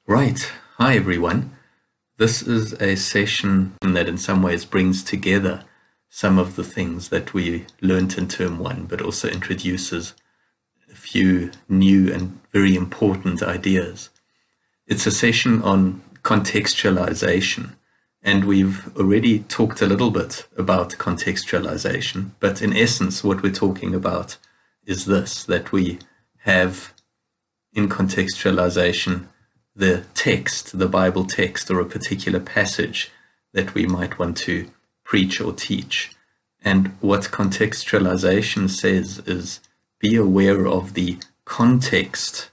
Right. Hi, everyone. This is a session that in some ways brings together some of the things that we learnt in Term 1, but also introduces a few new and very important ideas. It's a session on contextualization, and we've already talked a little bit about contextualization, but in essence, what we're talking about is this, that we have in contextualization the text, the Bible text, or a particular passage that we might want to preach or teach. And what contextualization says is be aware of the context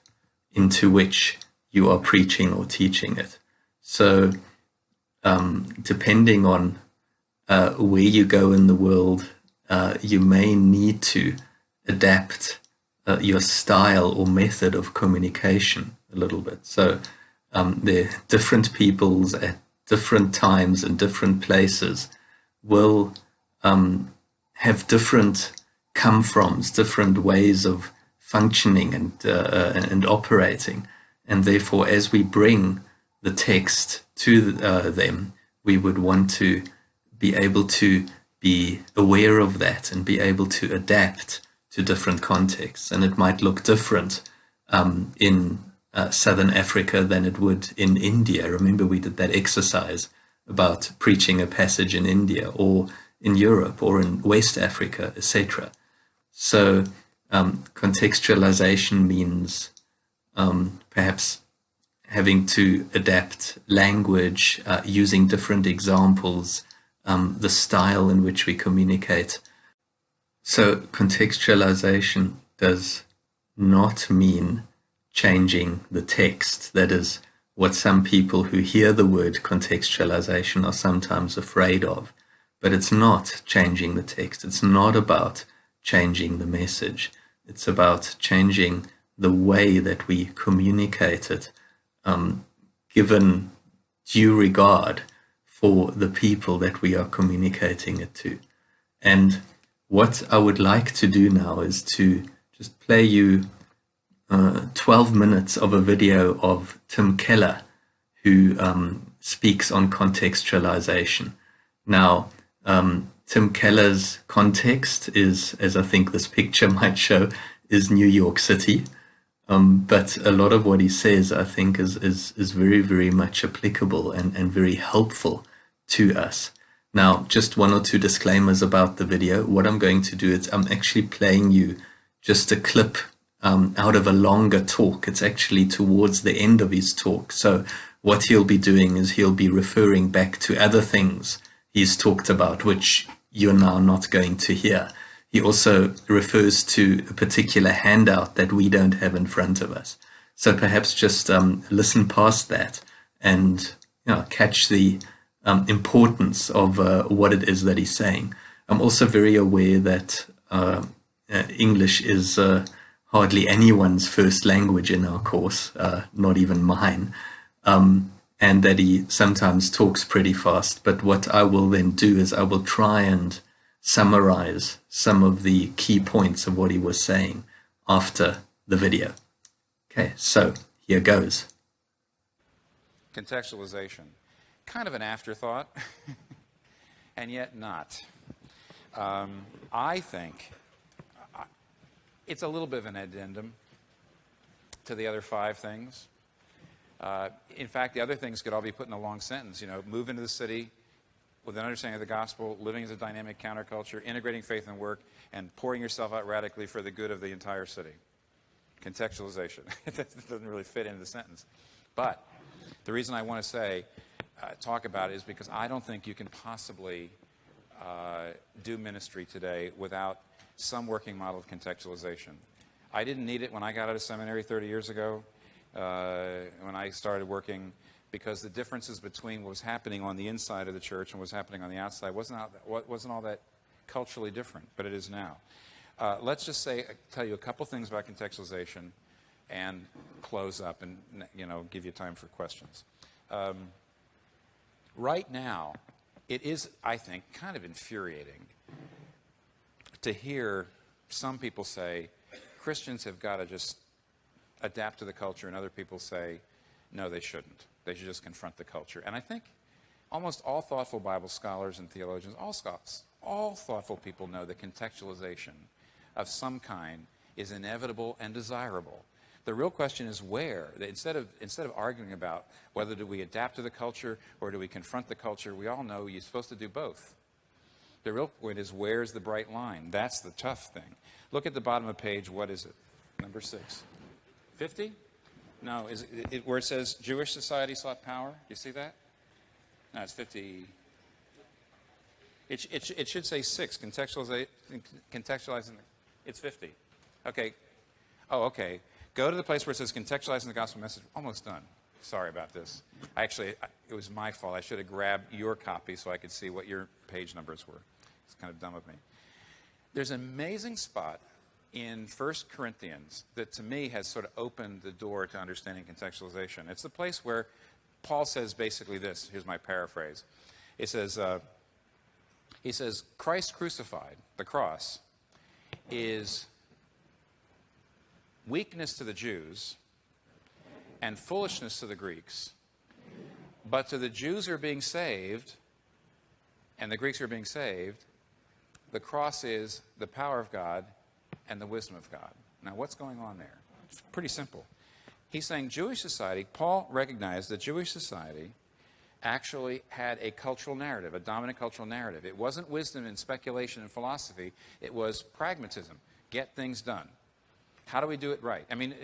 into which you are preaching or teaching it. So depending on where you go in the world, you may need to adapt your style or method of communication a little bit. So there are different peoples at different times and different places will have different come-froms, different ways of functioning and operating. And therefore, as we bring the text to them, we would want to be able to be aware of that and be able to adapt to different contexts. And it might look different in Southern Africa than it would in India. Remember, we did that exercise about preaching a passage in India or in Europe or in West Africa, etc. So contextualization means perhaps having to adapt language, using different examples, the style in which we communicate. So contextualization does not mean changing the text. That is what some people who hear the word contextualization are sometimes afraid of. But it's not changing the text. It's not about changing the message. It's about changing the way that we communicate it, given due regard for the people that we are communicating it to. And what I would like to do now is to just play you 12 minutes of a video of Tim Keller, who speaks on contextualization. Now, Tim Keller's context is, as I think this picture might show, is New York City. But a lot of what he says, I think, is very, very much applicable and very helpful to us. Now, just one or two disclaimers about the video. What I'm going to do is I'm actually playing you just a clip out of a longer talk. It's actually towards the end of his talk. So what he'll be doing is he'll be referring back to other things he's talked about, which you're now not going to hear. He also refers to a particular handout that we don't have in front of us. So perhaps just listen past that and catch the importance of what it is that he's saying. I'm also very aware that English is hardly anyone's first language in our course, not even mine, and that he sometimes talks pretty fast. But what I will then do is I will try and summarize some of the key points of what he was saying after the video. Okay, so here goes. Contextualization. Kind of an afterthought, and yet not. I think it's a little bit of an addendum to the other five things. In fact, the other things could all be put in a long sentence. Move into the city with an understanding of the gospel, living as a dynamic counterculture, integrating faith and work, and pouring yourself out radically for the good of the entire city. Contextualization. It doesn't really fit into the sentence. But the reason I want to talk about it is because I don't think you can possibly do ministry today without some working model of contextualization. I didn't need it when I got out of seminary 30 years ago, when I started working, because the differences between what was happening on the inside of the church and what was happening on the outside wasn't all that culturally different, but it is now. Let's just tell you a couple things about contextualization and close up and give you time for questions. Right now, it is, I think, kind of infuriating to hear some people say Christians have got to just adapt to the culture, and other people say No, they shouldn't. They should just confront the culture. And I think almost all thoughtful Bible scholars and theologians, all thoughtful people know that contextualization of some kind is inevitable and desirable. The real question is where. Instead of arguing about whether do we adapt to the culture or do we confront the culture, we all know you're supposed to do both. The real point is, where's the bright line? That's the tough thing. Look at the bottom of page, what is it? Number 6. 50? No, is it where it says Jewish society sought power? You see that? No, it's 50. It should say 6, contextualizing. It's 50. Okay. Oh, okay. Go to the place where it says contextualizing the gospel message. Almost done. Sorry about this. It was my fault. I should have grabbed your copy so I could see what your page numbers were. It's kind of dumb of me. There's an amazing spot in 1 Corinthians that to me has sort of opened the door to understanding contextualization. It's the place where Paul says basically this. Here's my paraphrase. It says, he says, Christ crucified, the cross, is weakness to the Jews and foolishness to the Greeks. But to the Jews who are being saved and the Greeks who are being saved, the cross is the power of God and the wisdom of God. Now, what's going on there? It's pretty simple. He's saying Jewish society, Paul recognized that Jewish society actually had a cultural narrative, a dominant cultural narrative. It wasn't wisdom and speculation and philosophy. It was pragmatism. Get things done. How do we do it right? I mean,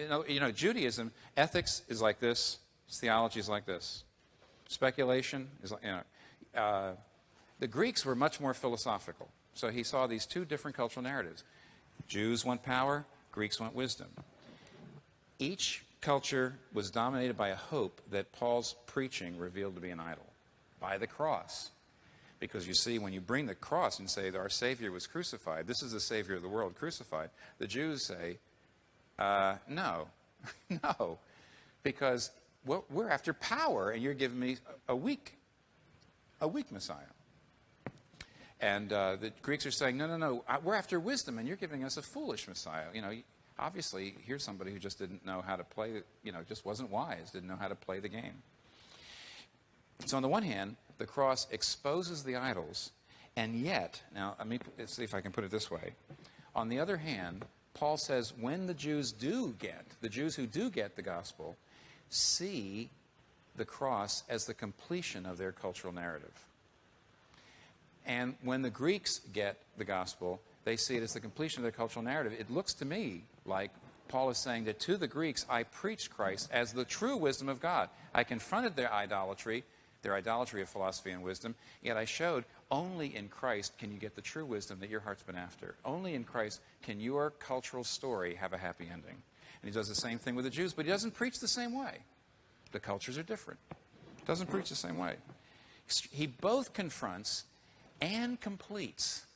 Judaism, ethics is like this. Theology is like this. Speculation is like, the Greeks were much more philosophical. So he saw these two different cultural narratives. Jews want power, Greeks want wisdom. Each culture was dominated by a hope that Paul's preaching revealed to be an idol, by the cross. Because you see, when you bring the cross and say that our Savior was crucified, this is the Savior of the world crucified, the Jews say, no, no, because we're after power and you're giving me a weak Messiah. And the Greeks are saying, no, we're after wisdom, and you're giving us a foolish Messiah. Obviously, here's somebody who just didn't know how to play, just wasn't wise, didn't know how to play the game. So on the one hand, the cross exposes the idols, and yet, now let me see if I can put it this way. On the other hand, Paul says when the Jews who do get the gospel, see the cross as the completion of their cultural narrative. And when the Greeks get the gospel, they see it as the completion of their cultural narrative. It looks to me like Paul is saying that to the Greeks, I preached Christ as the true wisdom of God. I confronted their idolatry of philosophy and wisdom, yet I showed only in Christ can you get the true wisdom that your heart's been after. Only in Christ can your cultural story have a happy ending. And he does the same thing with the Jews, but he doesn't preach the same way. The cultures are different. He doesn't preach the same way. He both confronts and completes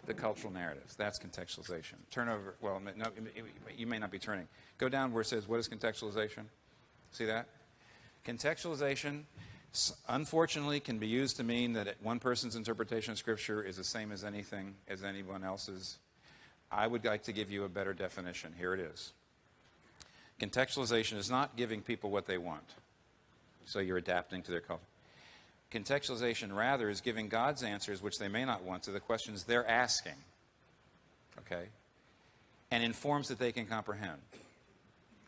the cultural narratives. That's contextualization. Turn over. Well, no, you may not be turning. Go down where it says, what is contextualization? See that? Contextualization, unfortunately, can be used to mean that one person's interpretation of Scripture is the same as anyone else's. I would like to give you a better definition. Here it is. Contextualization is not giving people what they want, so you're adapting to their culture. Contextualization, rather, is giving God's answers, which they may not want, to the questions they're asking, okay, and in forms that they can comprehend.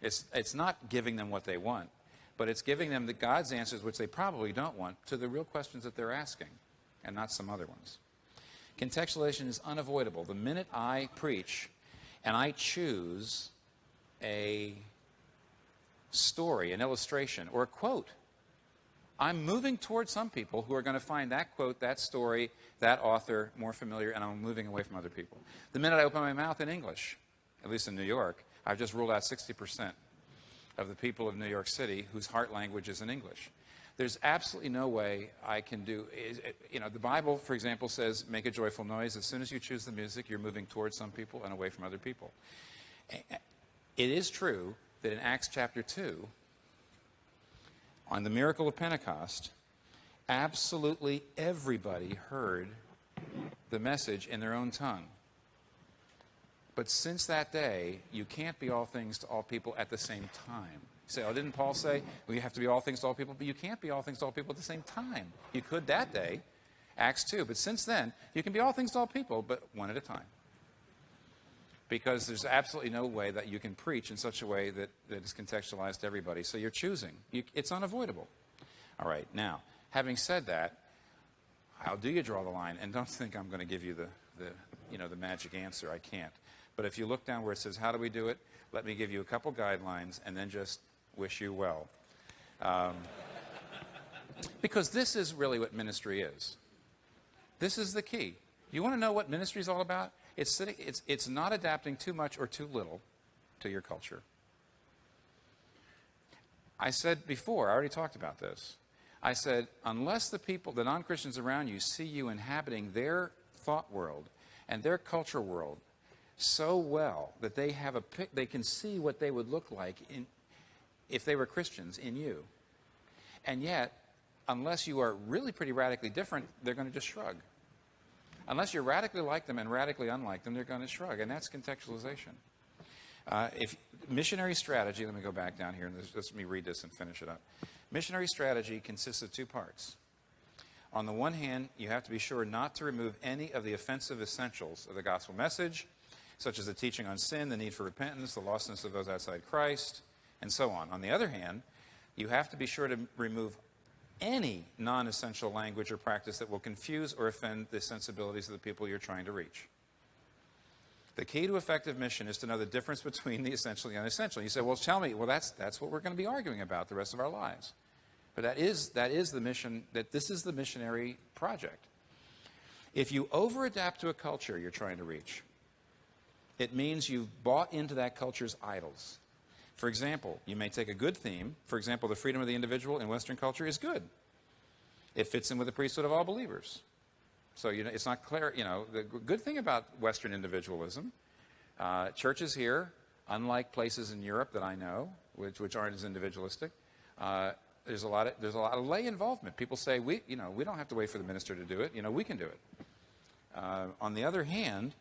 It's not giving them what they want, but it's giving them God's answers, which they probably don't want, to the real questions that they're asking, and not some other ones. Contextualization is unavoidable. The minute I preach and I choose a story, an illustration, or a quote, I'm moving towards some people who are going to find that quote, that story, that author more familiar, and I'm moving away from other people. The minute I open my mouth in English, at least in New York, I've just ruled out 60% of the people of New York City whose heart language is in English. There's absolutely no way I can do, the Bible, for example, says make a joyful noise. As soon as you choose the music, you're moving towards some people and away from other people. It is true that in Acts chapter 2, on the miracle of Pentecost, absolutely everybody heard the message in their own tongue. But since that day, you can't be all things to all people at the same time. say, oh, didn't Paul say, well, you have to be all things to all people? But you can't be all things to all people at the same time. You could that day, Acts 2. But since then, you can be all things to all people, but one at a time. Because there's absolutely no way that you can preach in such a way that is contextualized to everybody. So you're choosing. It's unavoidable. All right, now, having said that, how do you draw the line? And don't think I'm going to give you the magic answer. I can't. But if you look down where it says, how do we do it? Let me give you a couple guidelines and then just wish you well. Because this is really what ministry is. This is the key. You want to know what ministry is all about? It's not adapting too much or too little to your culture. I said before, I already talked about this. I said, unless the people, the non-Christians around you, see you inhabiting their thought world and their culture world so well that they can see what they would look like if they were Christians in you. And yet, unless you are really pretty radically different, they're going to just shrug. Unless you're radically like them and radically unlike them, they're going to shrug. And that's contextualization. If missionary strategy, let me go back down here and let me read this and finish it up. Missionary strategy consists of two parts. On the one hand, you have to be sure not to remove any of the offensive essentials of the gospel message, such as the teaching on sin, the need for repentance, the lostness of those outside Christ, and so on. On the other hand, you have to be sure to remove any non-essential language or practice that will confuse or offend the sensibilities of the people you're trying to reach. The key to effective mission is to know the difference between the essential and the unessential. You say, well, tell me, well, that's what we're going to be arguing about the rest of our lives. But that is the mission, that this is the missionary project. If you over-adapt to a culture you're trying to reach, it means you've bought into that culture's idols. For example, you may take a good theme. For example, the freedom of the individual in Western culture is good. It fits in with the priesthood of all believers. So, it's not clear. The good thing about Western individualism, churches here, unlike places in Europe that I know, which aren't as individualistic, there's a lot of lay involvement. People say, we don't have to wait for the minister to do it. We can do it. On the other hand,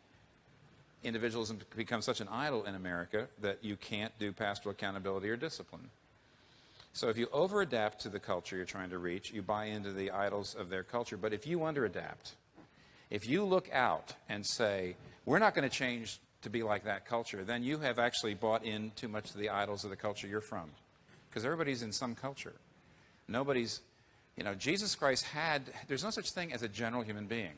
individualism becomes such an idol in America that you can't do pastoral accountability or discipline. So if you over-adapt to the culture you're trying to reach, you buy into the idols of their culture. But if you under-adapt, if you look out and say, we're not going to change to be like that culture, then you have actually bought in too much to the idols of the culture you're from. Because everybody's in some culture. Nobody's, Jesus Christ there's no such thing as a general human being.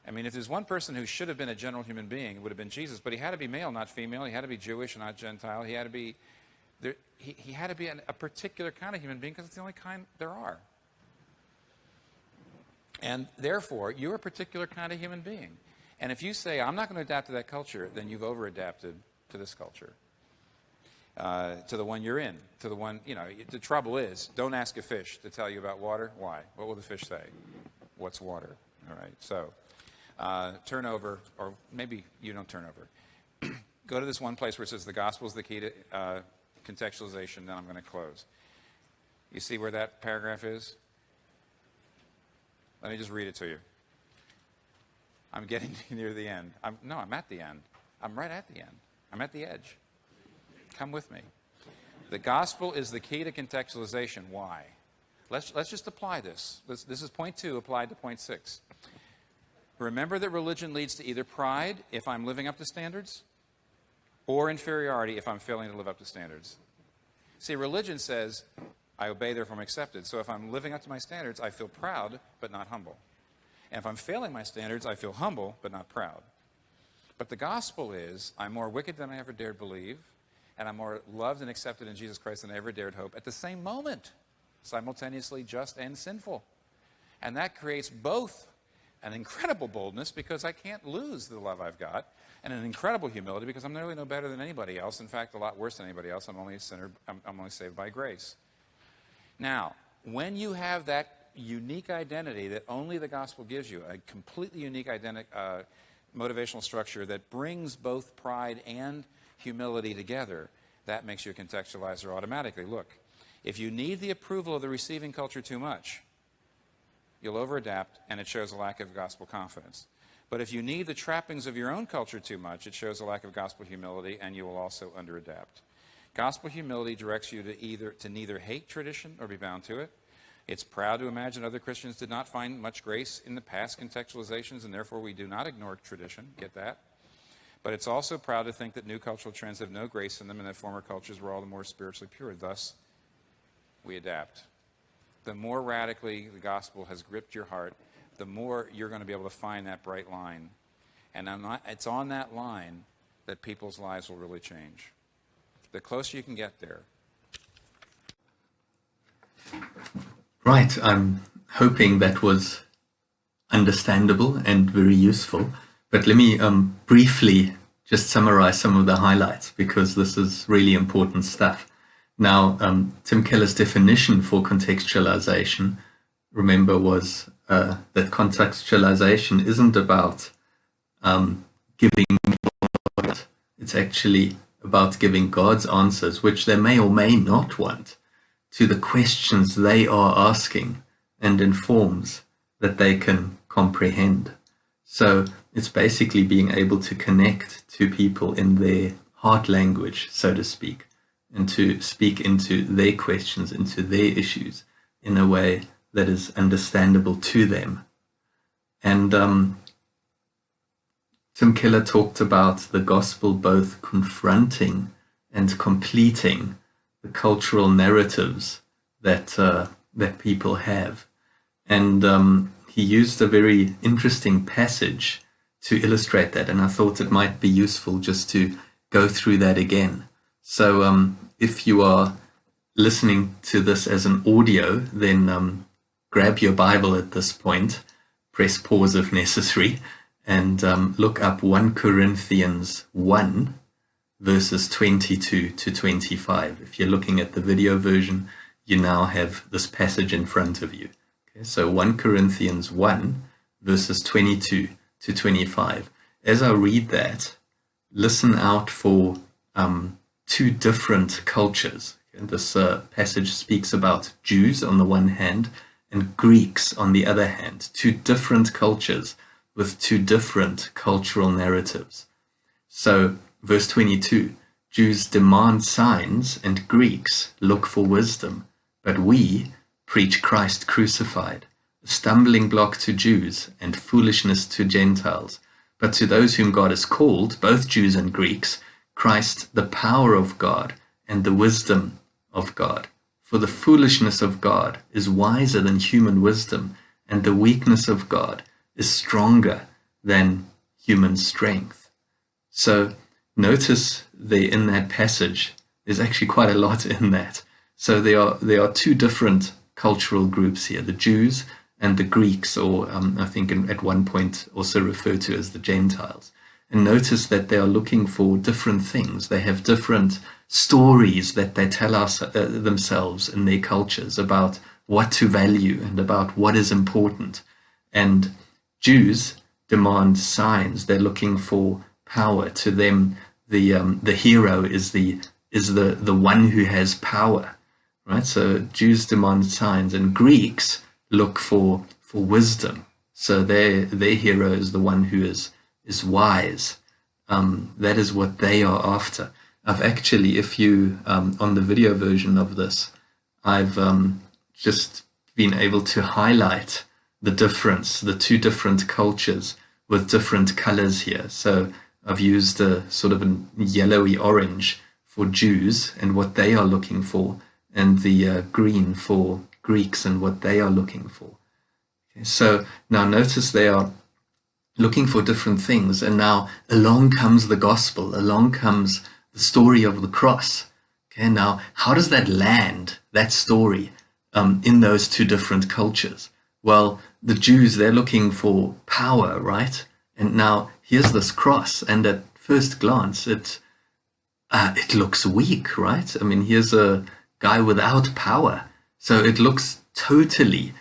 I mean, if there's one person who should have been a general human being, it would have been Jesus. But he had to be male, not female. He had to be Jewish, not Gentile. He had to be he had to be a particular kind of human being because it's the only kind there are. And therefore, you're a particular kind of human being. And if you say, I'm not going to adapt to that culture, then you've over-adapted to this culture, to the one you're in, to the one, the trouble is, don't ask a fish to tell you about water. Why? What will the fish say? What's water? All right, so turn over, or maybe you don't turn over. Go to this one place where it says the gospel is the key to contextualization, then I'm going to close. You see where that paragraph is? Let me just read it to you. I'm getting near the end. I'm at the end. I'm right at the end. I'm at the edge. Come with me. The gospel is the key to contextualization. Why? Let's just apply this. This is point 2 applied to point 6. Remember that religion leads to either pride if I'm living up to standards, or inferiority if I'm failing to live up to standards. See, religion says, I obey, therefore I'm accepted. So if I'm living up to my standards, I feel proud, but not humble. And if I'm failing my standards, I feel humble, but not proud. But the gospel is, I'm more wicked than I ever dared believe, and I'm more loved and accepted in Jesus Christ than I ever dared hope at the same moment, simultaneously just and sinful. And that creates both an incredible boldness because I can't lose the love I've got, and an incredible humility because I'm really no better than anybody else. In fact, a lot worse than anybody else. I'm only a sinner. I'm only saved by grace. Now, when you have that unique identity that only the gospel gives you, a completely unique motivational structure that brings both pride and humility together, that makes you a contextualizer automatically. Look, if you need the approval of the receiving culture too much, you'll over-adapt, and it shows a lack of gospel confidence. But if you need the trappings of your own culture too much, it shows a lack of gospel humility, and you will also under-adapt. Gospel humility directs you to neither hate tradition or be bound to it. It's proud to imagine other Christians did not find much grace in the past contextualizations, and therefore we do not ignore tradition. Get that? But it's also proud to think that new cultural trends have no grace in them and that former cultures were all the more spiritually pure. Thus, we adapt. The more radically the gospel has gripped your heart, the more you're going to be able to find that bright line. And it's on that line that people's lives will really change. The closer you can get there. Right. I'm hoping that was understandable and very useful. But let me briefly just summarize some of the highlights, because this is really important stuff. Now, Tim Keller's definition for contextualization, remember, was that contextualization isn't about giving God. It's actually about giving God's answers, which they may or may not want, to the questions they are asking, and in forms that they can comprehend. So it's basically being able to connect to people in their heart language, so to speak, and to speak into their questions, into their issues, in a way that is understandable to them. And Tim Keller talked about the gospel both confronting and completing the cultural narratives that that people have. And he used a very interesting passage to illustrate that, and I thought it might be useful just to go through that again. So if you are listening to this as an audio, then grab your Bible at this point, press pause if necessary, and look up 1 Corinthians 1, verses 22 to 25. If you're looking at the video version, you now have this passage in front of you. Okay, so 1 Corinthians 1, verses 22 to 25. As I read that, listen out for two different cultures. And this passage speaks about Jews on the one hand and Greeks on the other hand, two different cultures with two different cultural narratives. So, verse 22, Jews demand signs and Greeks look for wisdom, but we preach Christ crucified, a stumbling block to Jews and foolishness to Gentiles. But to those whom God has called, both Jews and Greeks, Christ the power of God and the wisdom of God. For the foolishness of God is wiser than human wisdom, and the weakness of God is stronger than human strength. So notice there in that passage, there's actually quite a lot in that. So there are two different cultural groups here, the Jews and the Greeks, or I think at one point also referred to as the Gentiles. And notice that they are looking for different things. They have different stories that they tell us themselves in their cultures about what to value and about what is important. And Jews demand signs. They're looking for power. To them, the hero is the one who has power, right? So Jews demand signs, and Greeks look for wisdom. So their hero is the one who is wise. That is what they are after. I've actually, if you on the video version of this, I've just been able to highlight the difference, the two different cultures with different colors here. So I've used a sort of a yellowy orange for Jews and what they are looking for, and the green for Greeks and what they are looking for. Okay, so now notice they are looking for different things, and now along comes the gospel, along comes the story of the cross. Okay, now how does that land, that story, in those two different cultures? Well, the Jews, they're looking for power, right? And now here's this cross, and at first glance, it looks weak, right? I mean, here's a guy without power, so it looks totally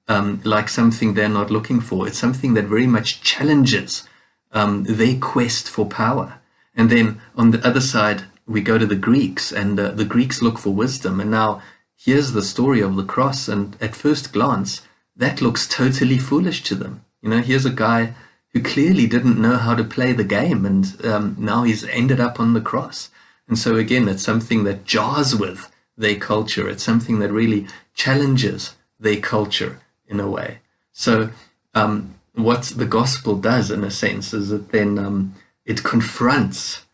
like something they're not looking for. It's something that very much challenges their quest for power. And then on the other side, we go to the Greeks, and the Greeks look for wisdom. And now here's the story of the cross, and at first glance, that looks totally foolish to them. You know, here's a guy who clearly didn't know how to play the game, and now he's ended up on the cross. And so again, it's something that jars with their culture. It's something that really challenges their culture in a way. So what the gospel does, in a sense, is that then it confronts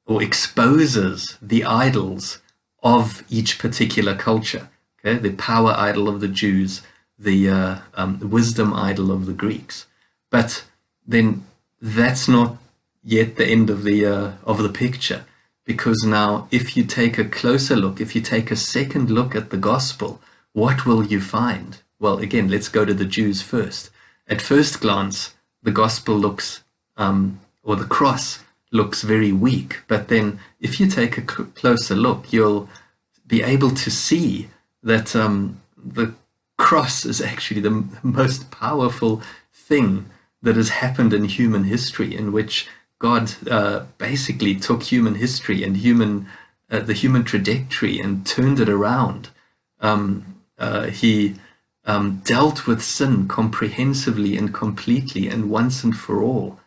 or exposes the idols of each particular culture. Okay, the power idol of the Jews, the wisdom idol of the Greeks. But then that's not yet the end of the picture, because now if you take a closer look, if you take a second look at the gospel, what will you find? Well, again, let's go to the Jews first. At first glance, the gospel looks, or the cross looks very weak. But then if you take a closer look, you'll be able to see that the cross is actually the most powerful thing that has happened in human history, in which God basically took human history and the human trajectory and turned it around. He dealt with sin comprehensively and completely and once and for all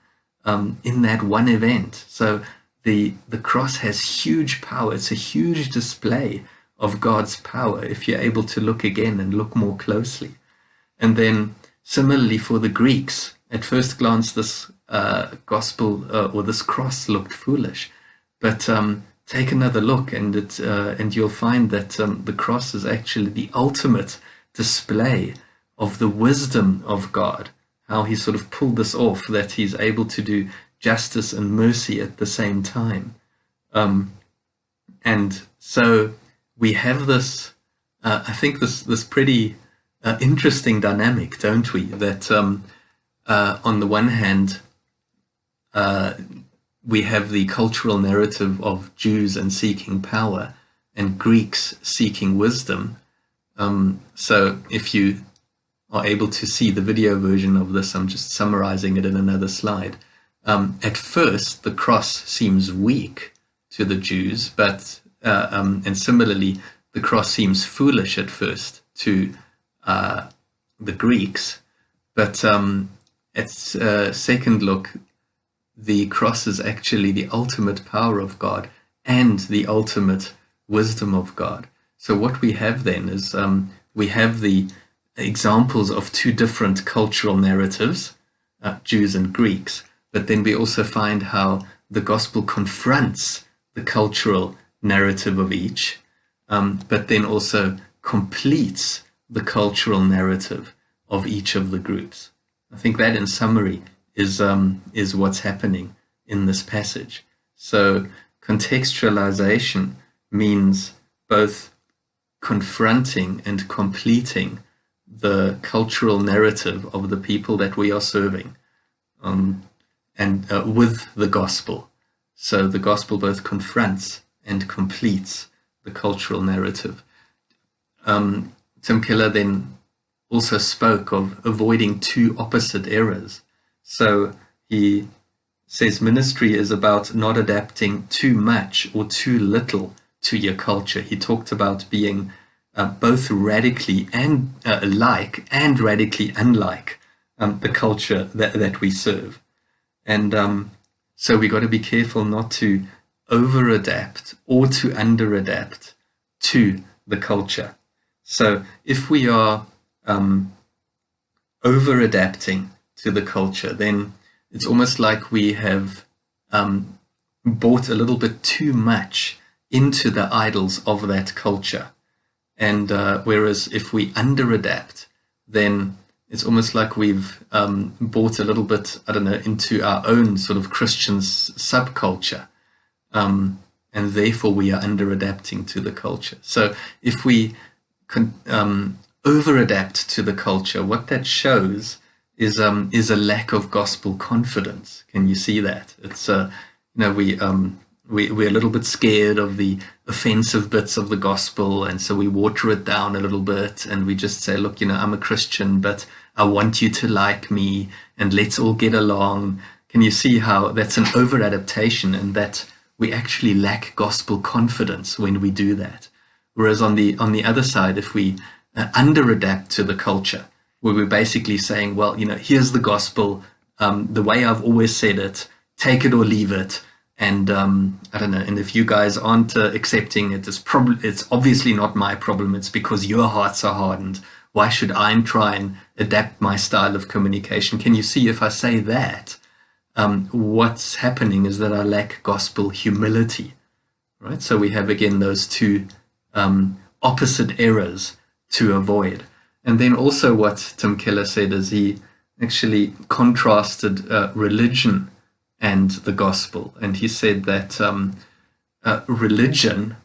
in that one event. So the cross has huge power. It's a huge display of God's power if you're able to look again and look more closely. And then similarly for the Greeks, at first glance this gospel or this cross looked foolish, but take another look and you'll find that the cross is actually the ultimate display of the wisdom of God, how he sort of pulled this off, that he's able to do justice and mercy at the same time. And so we have this, I think this pretty interesting dynamic, don't we? That on the one hand, we have the cultural narrative of Jews and seeking power and Greeks seeking wisdom. So if you are able to see the video version of this, I'm just summarizing it in another slide. At first, the cross seems weak to the Jews, but and similarly, the cross seems foolish at first to the Greeks. But at second look, the cross is actually the ultimate power of God and the ultimate wisdom of God. So what we have then is we have the examples of two different cultural narratives, Jews and Greeks, but then we also find how the gospel confronts the cultural narrative of each, but then also completes the cultural narrative of each of the groups. I think that, in summary, is what's happening in this passage. So contextualization means both confronting and completing the cultural narrative of the people that we are serving, and with the gospel. So the gospel both confronts and completes the cultural narrative. Tim Keller then also spoke of avoiding two opposite errors. So he says ministry is about not adapting too much or too little to your culture. He talked about being both radically and like and radically unlike the culture that we serve. And so we got to be careful not to over-adapt or to under-adapt to the culture. So if we are over-adapting to the culture, then it's almost like we have bought a little bit too much into the idols of that culture. And whereas if we under-adapt, then it's almost like we've bought a little bit, into our own sort of Christian subculture. And therefore we are under-adapting to the culture. So if we over-adapt to the culture, what that shows is a lack of gospel confidence. Can you see that? It's we're a little bit scared of the offensive bits of the gospel, and so we water it down a little bit, and we just say, look, I'm a Christian, but I want you to like me, and let's all get along. Can you see how that's an over-adaptation, and that we actually lack gospel confidence when we do that? Whereas on the other side, if we under-adapt to the culture, where we're basically saying, well, here's the gospel, the way I've always said it, take it or leave it, And I don't know. And if you guys aren't accepting it, it's obviously not my problem. It's because your hearts are hardened. Why should I try and adapt my style of communication? Can you see if I say that, what's happening is that I lack gospel humility, right? So we have again those two opposite errors to avoid. And then also what Tim Keller said is he actually contrasted religion and the gospel. And he said that religion,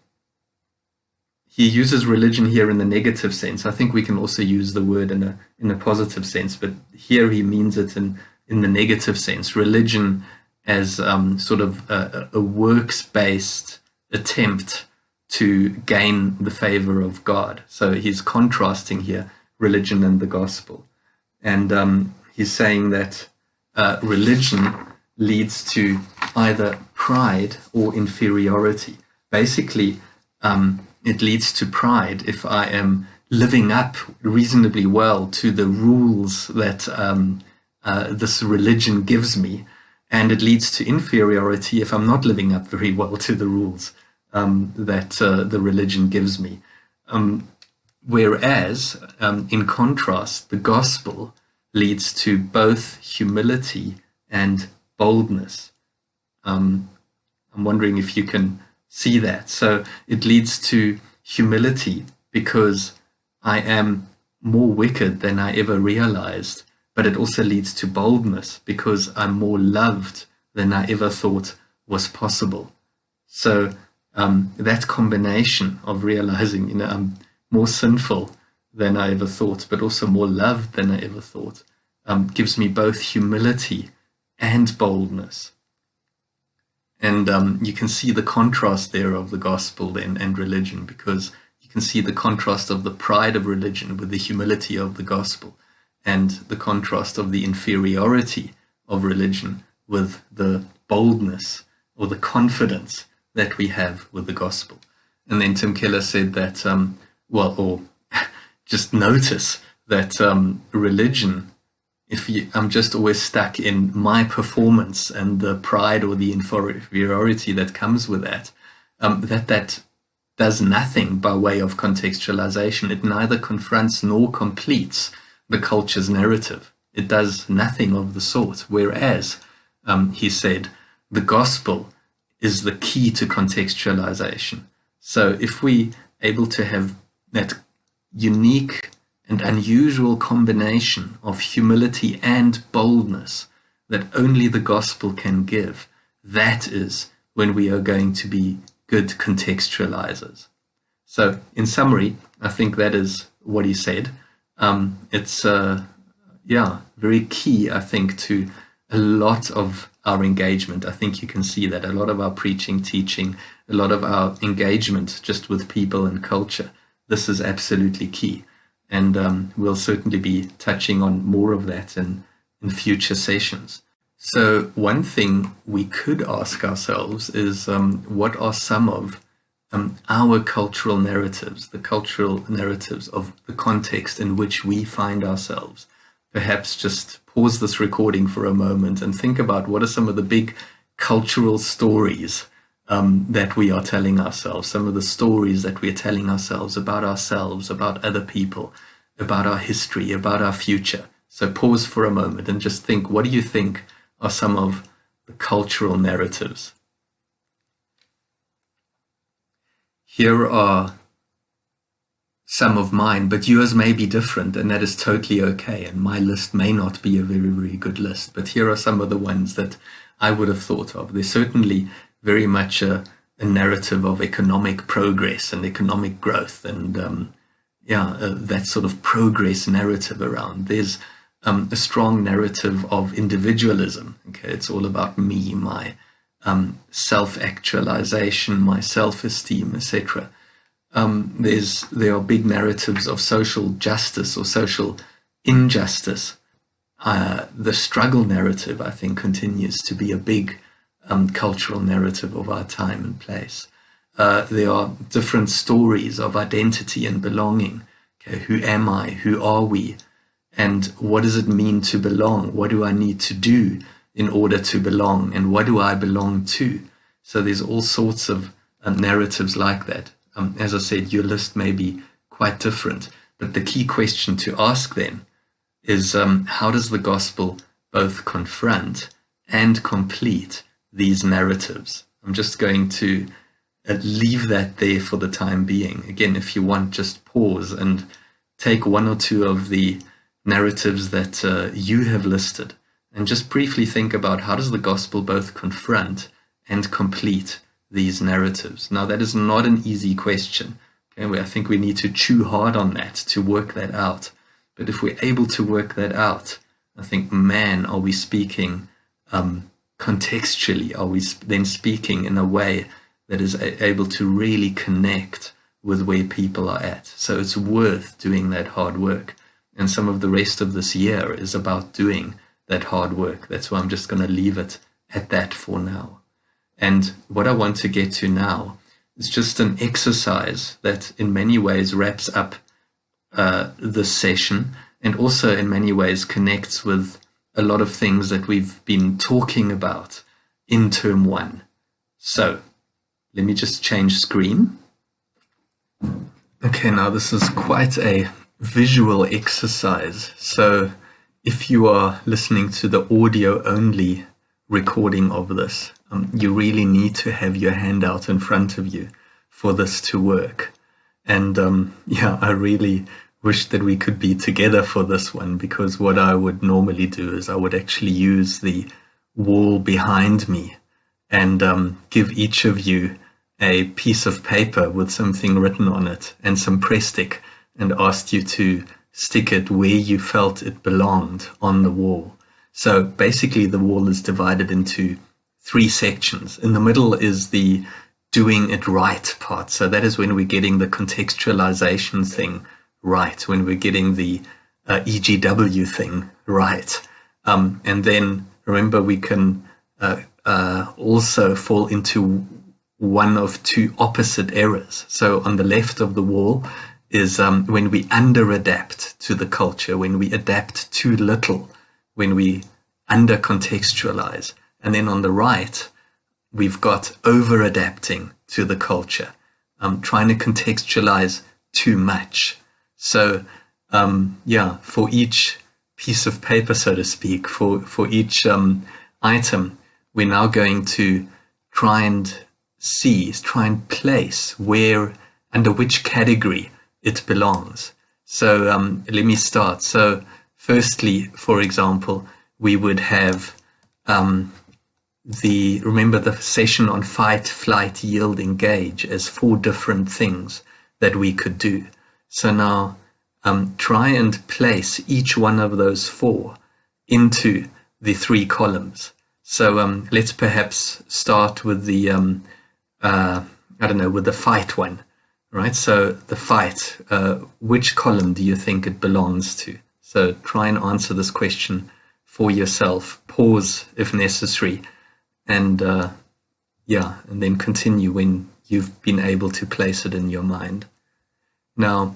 he uses religion here in the negative sense. I think we can also use the word in a positive sense, but here he means it in the negative sense. Religion as sort of a works-based attempt to gain the favor of God. So he's contrasting here religion and the gospel. And he's saying that religion leads to either pride or inferiority. Basically, it leads to pride if I am living up reasonably well to the rules that this religion gives me, and it leads to inferiority if I'm not living up very well to the rules that the religion gives me. Whereas, in contrast, the gospel leads to both humility and boldness. I'm wondering if you can see that. So it leads to humility because I am more wicked than I ever realized, but it also leads to boldness because I'm more loved than I ever thought was possible. So that combination of realizing, I'm more sinful than I ever thought, but also more loved than I ever thought, gives me both humility and boldness. And you can see the contrast there of the gospel then and religion, because you can see the contrast of the pride of religion with the humility of the gospel, and the contrast of the inferiority of religion with the boldness or the confidence that we have with the gospel. And then Tim Keller said that, just notice that religion, I'm just always stuck in my performance and the pride or the inferiority that comes with that, that does nothing by way of contextualization. It neither confronts nor completes the culture's narrative. It does nothing of the sort. Whereas, he said, the gospel is the key to contextualization. So if we able to have that unique and unusual combination of humility and boldness that only the gospel can give, that is when we are going to be good contextualizers. So in summary, I think that is what he said. It's very key, I think, to a lot of our engagement. I think you can see that a lot of our preaching, teaching, a lot of our engagement just with people and culture, this is absolutely key. And we'll certainly be touching on more of that in future sessions. So one thing we could ask ourselves is, what are some of our cultural narratives, the cultural narratives of the context in which we find ourselves? Perhaps just pause this recording for a moment and think about what are some of the big cultural stories that we are telling ourselves, some of the stories that we're telling ourselves, about other people, about our history, about our future. So pause for a moment and just think, what do you think are some of the cultural narratives? Here are some of mine, but yours may be different, and that is totally okay. And my list may not be a very, very good list, but here are some of the ones that I would have thought of. There's certainly very much a narrative of economic progress and economic growth, and that sort of progress narrative around. There's a strong narrative of individualism. Okay, it's all about me, my self-actualization, my self-esteem, etc. There are big narratives of social justice or social injustice. The struggle narrative, I think, continues to be a big cultural narrative of our time and place. There are different stories of identity and belonging. Okay, who am I? Who are we? And what does it mean to belong? What do I need to do in order to belong? And what do I belong to? So there's all sorts of narratives like that. As I said, your list may be quite different, but the key question to ask then is how does the gospel both confront and complete these narratives? I'm just going to leave that there for the time being. Again, if you want, just pause and take one or two of the narratives that you have listed and just briefly think about how does the gospel both confront and complete these narratives. Now, that is not an easy question. Okay? I think we need to chew hard on that to work that out. But if we're able to work that out, I think, man, are we speaking contextually? Are we then speaking in a way that is able to really connect with where people are at? So it's worth doing that hard work. And some of the rest of this year is about doing that hard work. That's why I'm just going to leave it at that for now. And what I want to get to now is just an exercise that in many ways wraps up this session and also in many ways connects with a lot of things that we've been talking about in term one. So let me just change screen. Okay, now this is quite a visual exercise. So if you are listening to the audio only recording of this, you really need to have your handout in front of you for this to work. And yeah, I really wish that we could be together for this one, because what I would normally do is I would actually use the wall behind me and give each of you a piece of paper with something written on it and some press stick and asked you to stick it where you felt it belonged on the wall. So basically the wall is divided into 3 sections. In the middle is the doing it right part. So that is when we're getting the contextualization thing right, when we're getting the EGW thing right. And then remember, we can also fall into one of 2 opposite errors. So on the left of the wall is when we under-adapt to the culture, when we adapt too little, when we under-contextualize. And then on the right, we've got over-adapting to the culture, trying to contextualize too much. So, yeah, for each piece of paper, so to speak, for each item, we're now going to try and place where, under which category it belongs. So let me start. So firstly, for example, we would have remember the session on fight, flight, yield, engage as 4 different things that we could do. So now try and place each one of those 4 into the 3 columns. So let's perhaps start with the, with the fight one, right? So the fight, which column do you think it belongs to? So try and answer this question for yourself. Pause if necessary. And yeah, and then continue when you've been able to place it in your mind. Now,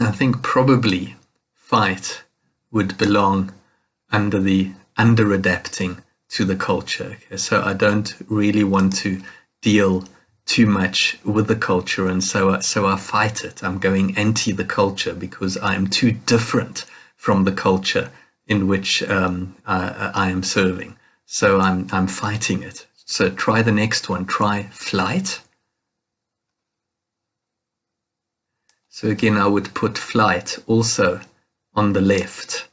I think probably fight would belong under the under-adapting to the culture. Okay? So I don't really want to deal too much with the culture, and so I fight it. I'm going anti the culture because I am too different from the culture in which I am serving. So I'm fighting it. So try the next one. Try flight. So again, I would put flight also on the left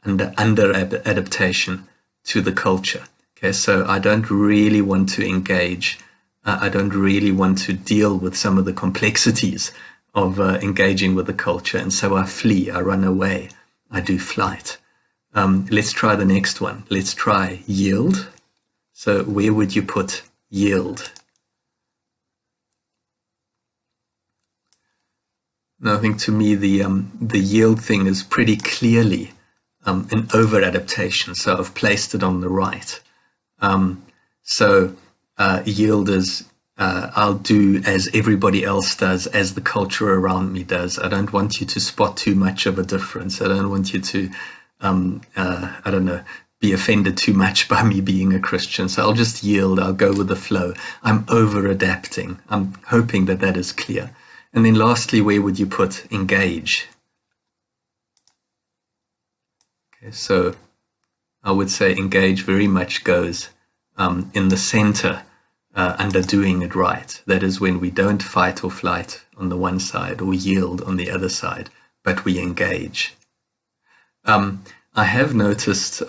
under adaptation to the culture. Okay, so I don't really want to engage. I don't really want to deal with some of the complexities of engaging with the culture. And so I flee, I run away, I do flight. Let's try the next one. Let's try yield. So where would you put yield? Now, I think to me the yield thing is pretty clearly an over-adaptation. So I've placed it on the right. Yield is I'll do as everybody else does, as the culture around me does. I don't want you to spot too much of a difference. I don't want you to be offended too much by me being a Christian. So I'll just yield. I'll go with the flow. I'm over-adapting. I'm hoping that that is clear. And then lastly, where would you put engage? Okay, so I would say engage very much goes in the center under doing it right. That is when we don't fight or flight on the one side or yield on the other side, but we engage. I have noticed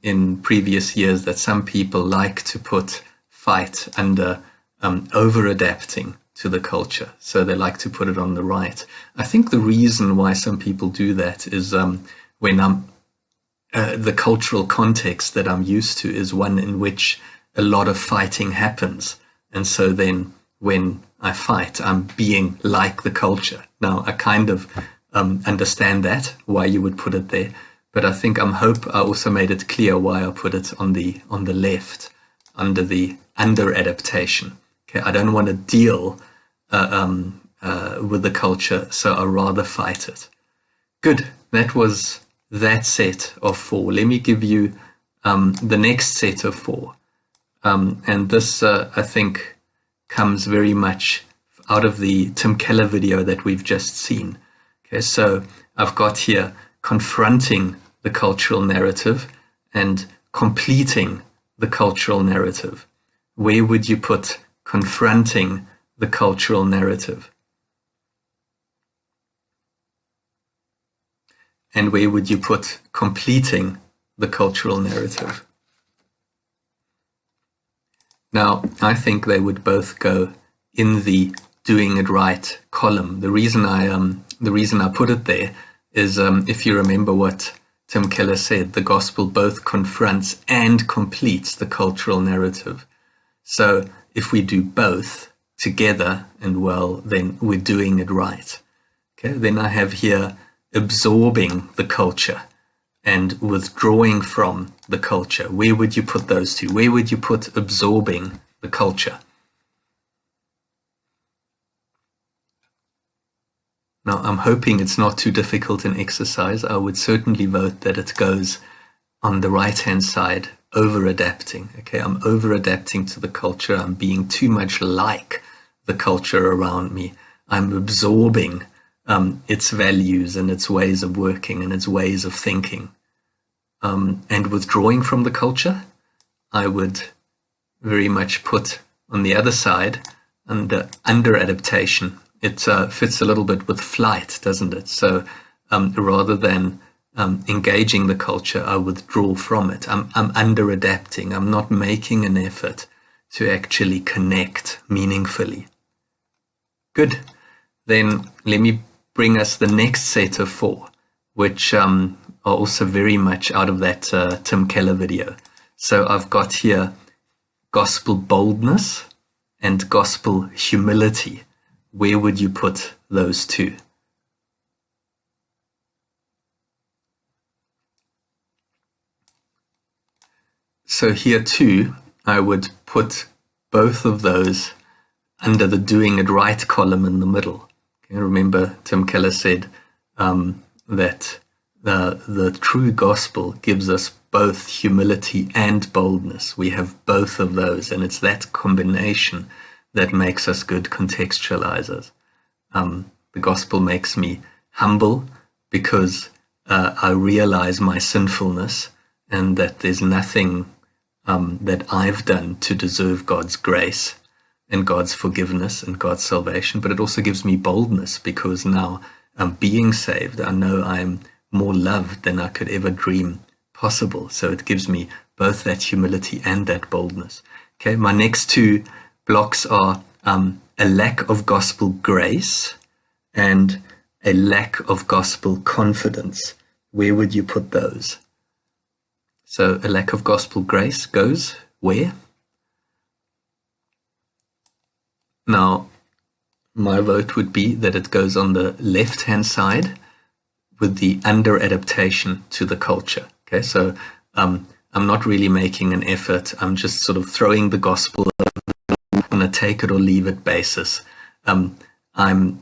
in previous years that some people like to put fight under over-adapting to the culture. So they like to put it on the right. I think the reason why some people do that is when the cultural context that I'm used to is one in which a lot of fighting happens. And so then when I fight, I'm being like the culture. Now, I kind of understand that, why you would put it there. But I think hope I also made it clear why I put it on the left, under the under-adaptation. Okay, I don't want to deal with the culture, so I rather fight it. Good, that was that set of 4. Let me give you the next set of 4. And this, I think, comes very much out of the Tim Keller video that we've just seen. Okay, so I've got here confronting the cultural narrative and completing the cultural narrative. Where would you put confronting the cultural narrative? And where would you put completing the cultural narrative? Now, I think they would both go in the doing it right column. The reason I put it there is if you remember what Tim Keller said, the gospel both confronts and completes the cultural narrative. So if we do both together and well, then we're doing it right. Okay, then I have here absorbing the culture and withdrawing from the culture. Where would you put those two? Where would you put absorbing the culture? Now, I'm hoping it's not too difficult an exercise. I would certainly vote that it goes on the right-hand side, over-adapting. Okay, I'm over-adapting to the culture. I'm being too much like the culture around me. I'm absorbing its values and its ways of working and its ways of thinking. And withdrawing from the culture, I would very much put on the other side under adaptation. It fits a little bit with flight, doesn't it? So rather than engaging the culture, I withdraw from it. I'm under adapting. I'm not making an effort to actually connect meaningfully. Good. Then let me bring us the next set of 4, which are also very much out of that Tim Keller video. So I've got here gospel boldness and gospel humility. Where would you put those two? So here too, I would put both of those under the doing it right column in the middle. Okay, remember, Tim Keller said that the true gospel gives us both humility and boldness. We have both of those, and it's that combination that makes us good contextualizers. The gospel makes me humble because I realize my sinfulness and that there's nothing that I've done to deserve God's grace and God's forgiveness and God's salvation. But it also gives me boldness because now I'm being saved. I know I'm more loved than I could ever dream possible. So it gives me both that humility and that boldness. Okay, my next 2 blocks are a lack of gospel grace and a lack of gospel confidence. Where would you put those? So a lack of gospel grace goes where? Now, my vote would be that it goes on the left-hand side with the under-adaptation to the culture. Okay, so I'm not really making an effort. I'm just sort of throwing the gospel on a take it or leave it basis. I'm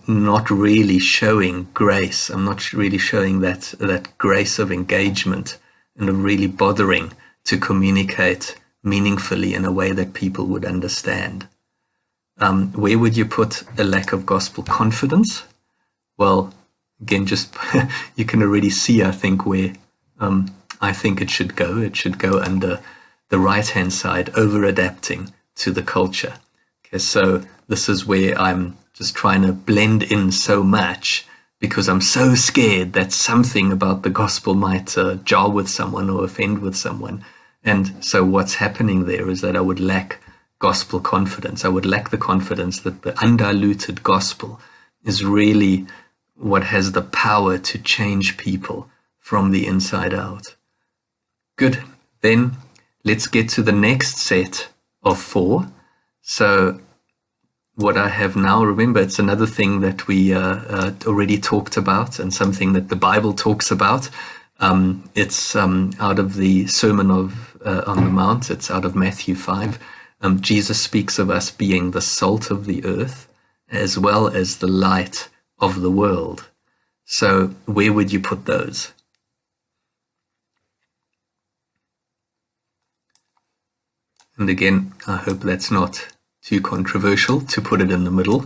not really showing grace. I'm not really showing that grace of engagement and of really bothering to communicate meaningfully in a way that people would understand. Where would you put a lack of gospel confidence? Well, again, just you can already see, I think, where I think it should go. It should go under the right-hand side, over-adapting to the culture. Okay, so this is where I'm just trying to blend in so much because I'm so scared that something about the gospel might jar with someone or offend with someone. And so what's happening there is that I would lack gospel confidence. I would lack the confidence that the undiluted gospel is really what has the power to change people from the inside out. Good. Then let's get to the next set of 4. So what I have now, remember, it's another thing that we already talked about and something that the Bible talks about. It's out of the Sermon on the Mount. It's out of Matthew 5. Jesus speaks of us being the salt of the earth as well as the light of the world. So where would you put those? And again, I hope that's not too controversial to put it in the middle.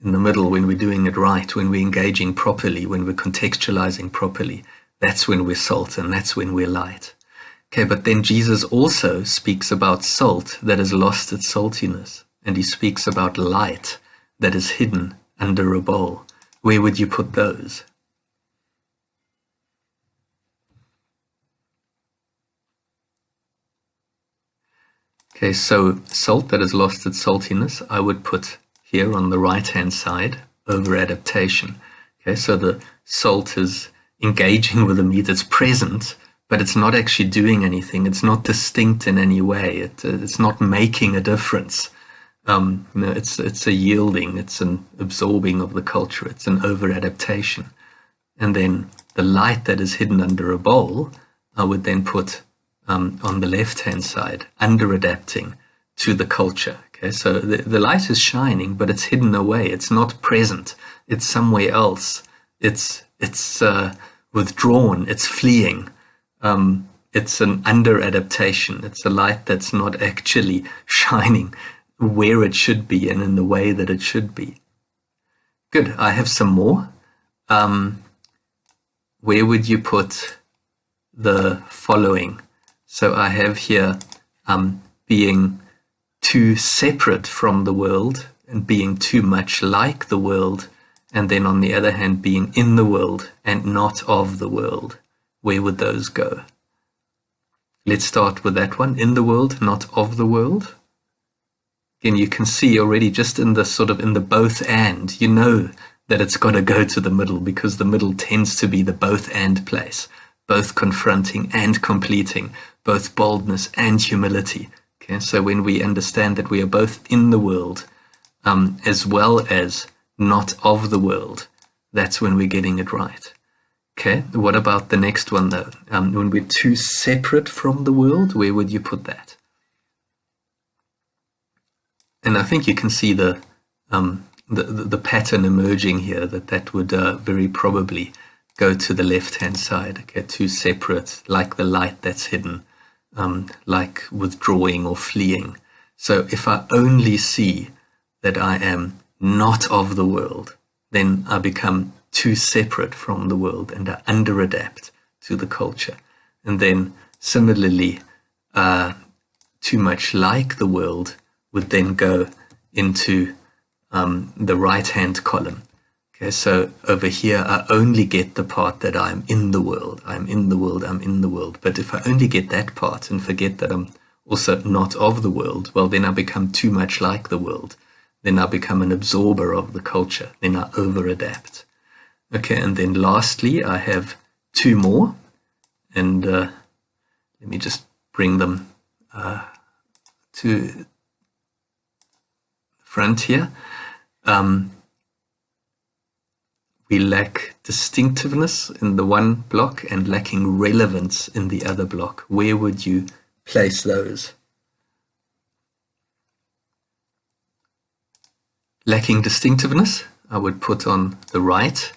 In the middle, when we're doing it right, when we're engaging properly, when we're contextualizing properly, that's when we're salt and that's when we're light. Okay, but then Jesus also speaks about salt that has lost its saltiness, and he speaks about light that is hidden under a bowl. Where would you put those? Okay, so salt that has lost its saltiness, I would put here on the right-hand side, over adaptation. Okay, so the salt is engaging with the meat, it's present, but it's not actually doing anything. It's not distinct in any way. It's not making a difference. It's a yielding, it's an absorbing of the culture, it's an over-adaptation. And then the light that is hidden under a bowl, I would then put on the left-hand side, under-adapting to the culture. Okay, so the light is shining, but it's hidden away. It's not present. It's somewhere else. It's withdrawn. It's fleeing. It's an under-adaptation. It's a light that's not actually shining where it should be and in the way that it should be. Good. I have some more. Where would you put the following? So I have here being too separate from the world and being too much like the world, and then on the other hand being in the world and not of the world. Where would those go? Let's start with that one. In the world, not of the world. Again, you can see already just in the sort of in the both and, you know that it's got to go to the middle because the middle tends to be the both and place, both confronting and completing, both boldness and humility. Okay, so when we understand that we are both in the world as well as not of the world, that's when we're getting it right. Okay, what about the next one though? When we're too separate from the world, where would you put that? And I think you can see the pattern emerging here, that would very probably go to the left-hand side. Okay, too separate, like the light that's hidden, like withdrawing or fleeing. So if I only see that I am not of the world, then I become too separate from the world and I under-adapt to the culture. And then similarly, too much like the world would then go into the right-hand column. Okay, so over here, I only get the part that I'm in the world. I'm in the world, I'm in the world. But if I only get that part and forget that I'm also not of the world, well, then I become too much like the world. Then I become an absorber of the culture. Then I over-adapt. Okay, and then lastly, I have 2 more. And let me just bring them to front here. We lack distinctiveness in the one block and lacking relevance in the other block. Where would you place those? Lacking distinctiveness, I would put on the right.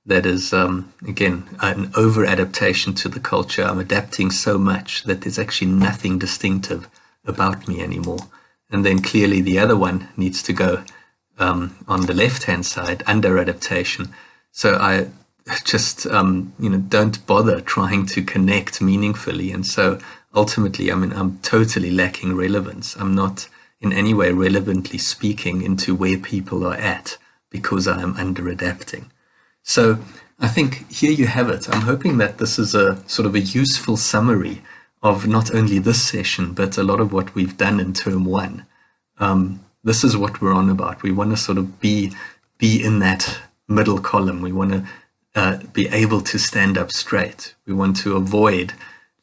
that is, again, an over-adaptation to the culture. I'm adapting so much that there's actually nothing distinctive about me anymore. And then clearly the other one needs to go on the left-hand side, under adaptation. So I just, don't bother trying to connect meaningfully. And so ultimately, I'm totally lacking relevance. I'm not in any way relevantly speaking into where people are at because I am under adapting. So I think here you have it. I'm hoping that this is a sort of a useful summary of not only this session, but a lot of what we've done in term one. This is what we're on about. We want to sort of be in that middle column. We want to be able to stand up straight. We want to avoid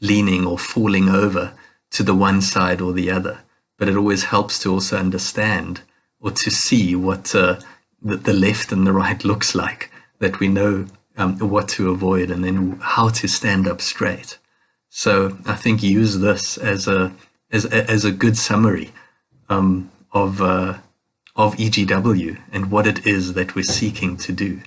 leaning or falling over to the one side or the other. But it always helps to also understand or to see what the left and the right looks like, that we know what to avoid and then how to stand up straight. So I think use this as a good summary of EGW and what it is that we're seeking to do.